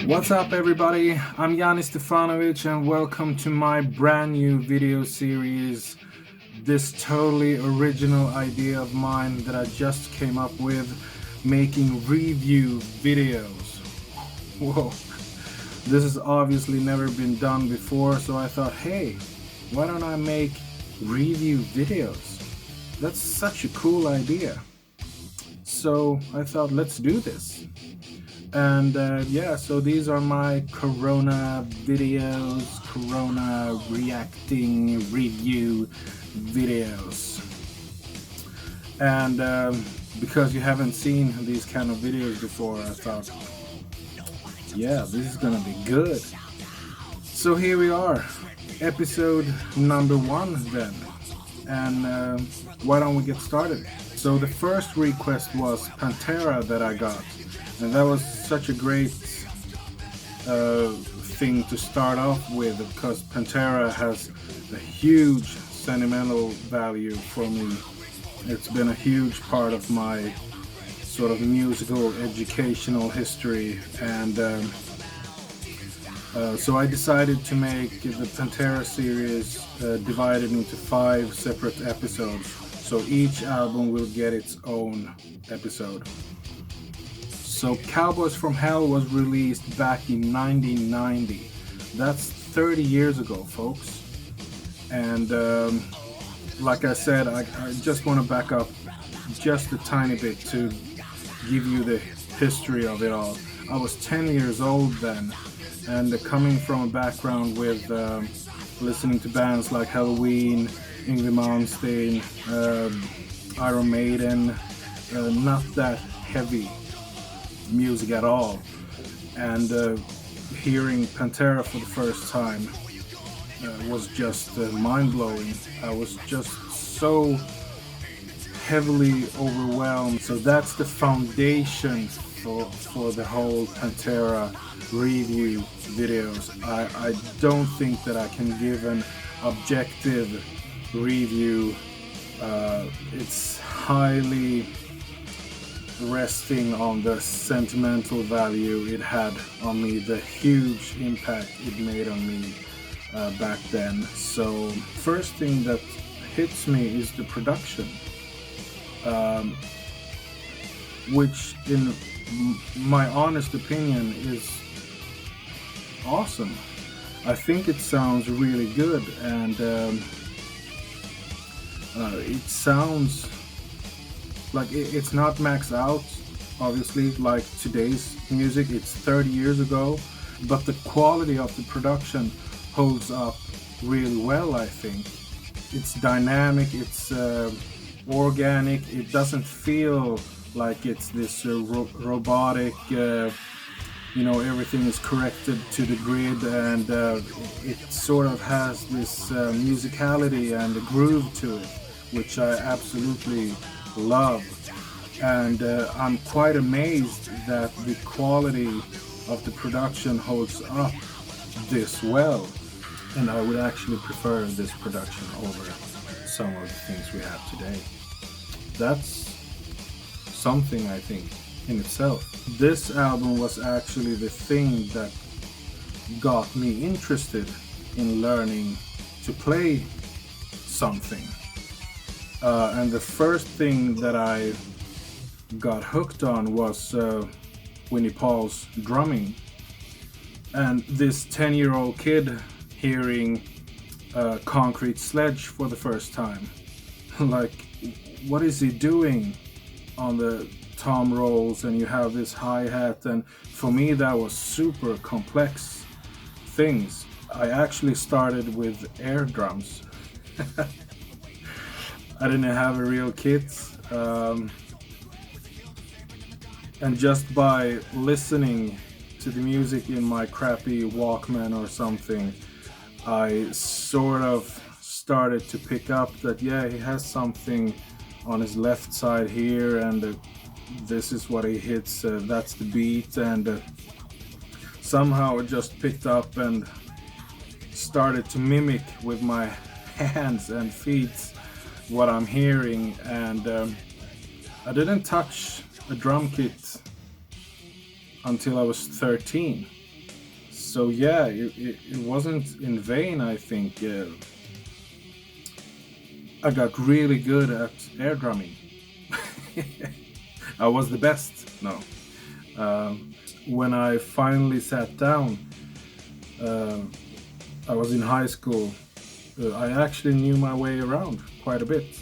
What's up everybody, I'm Jani Stefanovic and welcome to my brand new video series. This totally original idea of mine that I just came up with, making review videos. Whoa, this has obviously never been done before, so I thought, hey, why don't I make review videos? That's such a cool idea. So I thought, let's do this. And yeah, so these are my Corona videos, Corona reacting review videos. And because you haven't seen these kind of videos before, I thought, yeah, this is gonna be good. So here we are, episode number 1 then. And why don't we get started? So the first request was Pantera that I got. And that was such a great thing to start off with, because Pantera has a huge sentimental value for me. It's been a huge part of my sort of musical educational history, and so I decided to make the Pantera series divided into 5 separate episodes, so each album will get its own episode. So Cowboys from Hell was released back in 1990. That's 30 years ago, folks. And like I said, I just want to back up just a tiny bit to give you the history of it all. I was 10 years old then, and coming from a background with listening to bands like Halloween, Yngwie Malmsteen, Iron Maiden, not that heavy music at all, and hearing Pantera for the first time was just mind-blowing. I was just so heavily overwhelmed. So that's the foundation for the whole Pantera review videos. I don't think that I can give an objective review. It's highly resting on the sentimental value it had on me, the huge impact it made on me back then. So first thing that hits me is the production, which in my honest opinion is awesome. I think it sounds really good, and it sounds like it's not maxed out, obviously, like today's music. It's 30 years ago, but the quality of the production holds up really well, I think. It's dynamic, it's organic, it doesn't feel like it's this robotic, everything is corrected to the grid, and it sort of has this musicality and a groove to it, which I absolutely love. And I'm quite amazed that the quality of the production holds up this well, and I would actually prefer this production over some of the things we have today. That's something, I think, in itself. This album was actually the thing that got me interested in learning to play something. And the first thing that I got hooked on was Willie Paul's drumming. And this 10-year-old kid hearing Concrete Sledge for the first time. Like, what is he doing on the tom rolls, and you have this hi-hat, and for me that was super complex things. I actually started with air drums. I didn't have a real kit, and just by listening to the music in my crappy Walkman or something, I sort of started to pick up that, yeah, he has something on his left side here, and this is what he hits, that's the beat, and somehow I just picked up and started to mimic with my hands and feet what I'm hearing, and I didn't touch a drum kit until I was 13. So yeah, it wasn't in vain, I think. I got really good at air drumming. I was the best. No. When I finally sat down, I was in high school. I actually knew my way around quite a bit.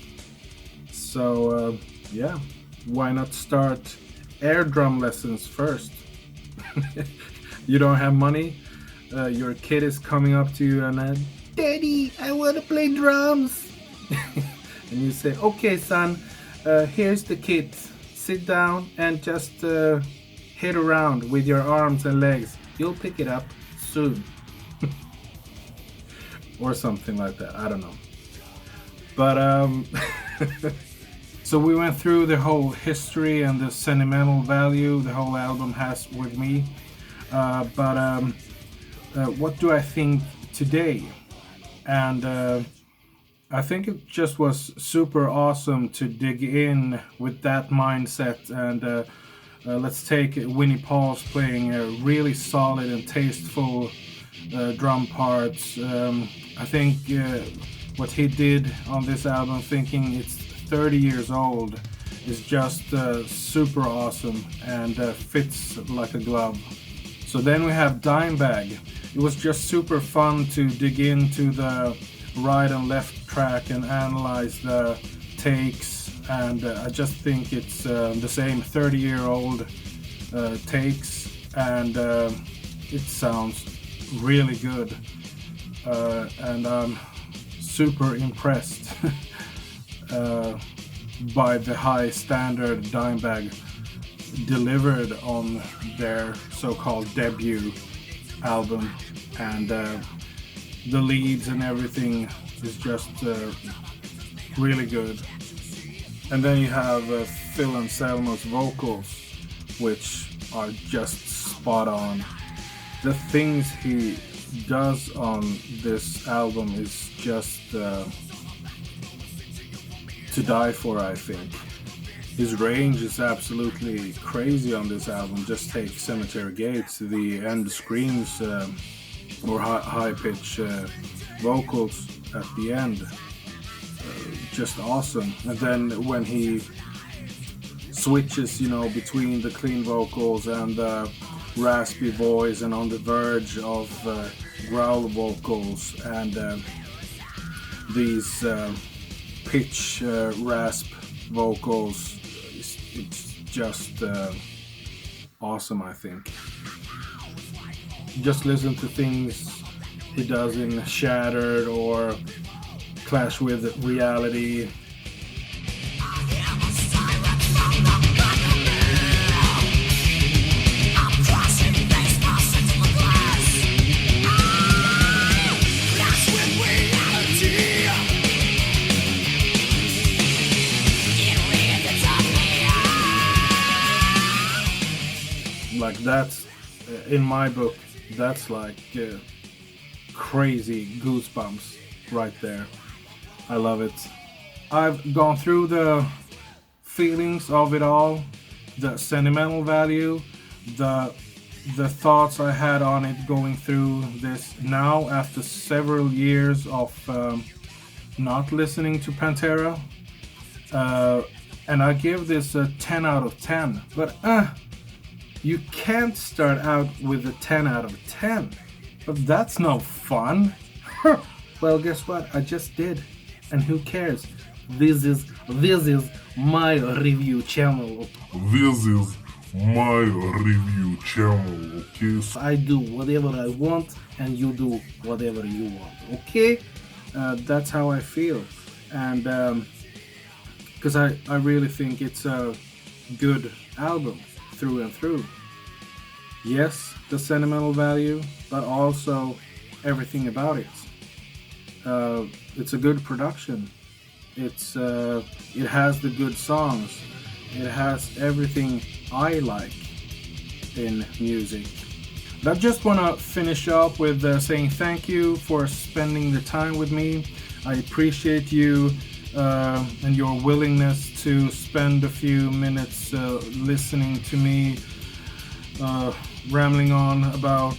So yeah, why not start air drum lessons first? You don't have money, your kid is coming up to you and Daddy, I want to play drums. And you say, okay son, here's the kit, sit down and just hit around with your arms and legs, you'll pick it up soon. Or something like that, I don't know. But so we went through the whole history and the sentimental value the whole album has with me. But what do I think today? And I think it just was super awesome to dig in with that mindset. And let's take Willie Paul's playing really solid and tasteful drum parts. I think what he did on this album, thinking it's 30 years old, is just super awesome and fits like a glove. So then we have Dimebag. It was just super fun to dig into the right and left track and analyze the takes, and I just think it's the same 30-year-old takes, and it sounds really good, and I'm super impressed by the high standard Dimebag delivered on their so-called debut album, and the leads and everything is just really good. And then you have Phil and Selma's vocals, which are just spot on. The things he does on this album is just to die for, I think. His range is absolutely crazy on this album. Just take Cemetery Gates, the end screams or high-pitch vocals at the end. Just awesome. And then when he switches, between the clean vocals and the raspy voice and on the verge of growl vocals and these pitch rasp vocals, it's just awesome, I think. Just listen to things he does in Shattered or Clash with Reality. Like that's, in my book, that's like crazy goosebumps right there. I love it. I've gone through the feelings of it all, the sentimental value, the thoughts I had on it going through this now after several years of not listening to Pantera. And I give this a 10 out of 10. But you can't start out with a 10 out of 10. But that's no fun. Well, guess what? I just did. And who cares? This is my review channel. This is my review channel, okay? So I do whatever I want and you do whatever you want, okay? That's how I feel. And because I really think it's a good album through and through. Yes, the sentimental value, but also everything about it. It's a good production. It has the good songs. It has everything I like in music. But I just want to finish up with saying thank you for spending the time with me. I appreciate you and your willingness to spend a few minutes listening to me rambling on about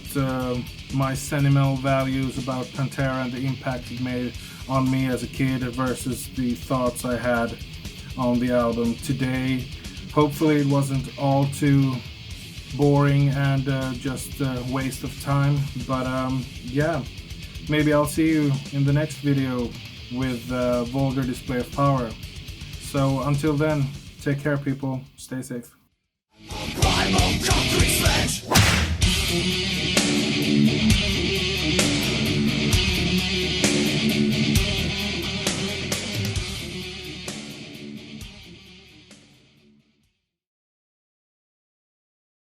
my sentimental values about Pantera and the impact it made on me as a kid versus the thoughts I had on the album today. Hopefully it wasn't all too boring and just a waste of time, but yeah, maybe I'll see you in the next video with Vulgar Display of Power. So until then, take care people, stay safe. Primal concrete sledge.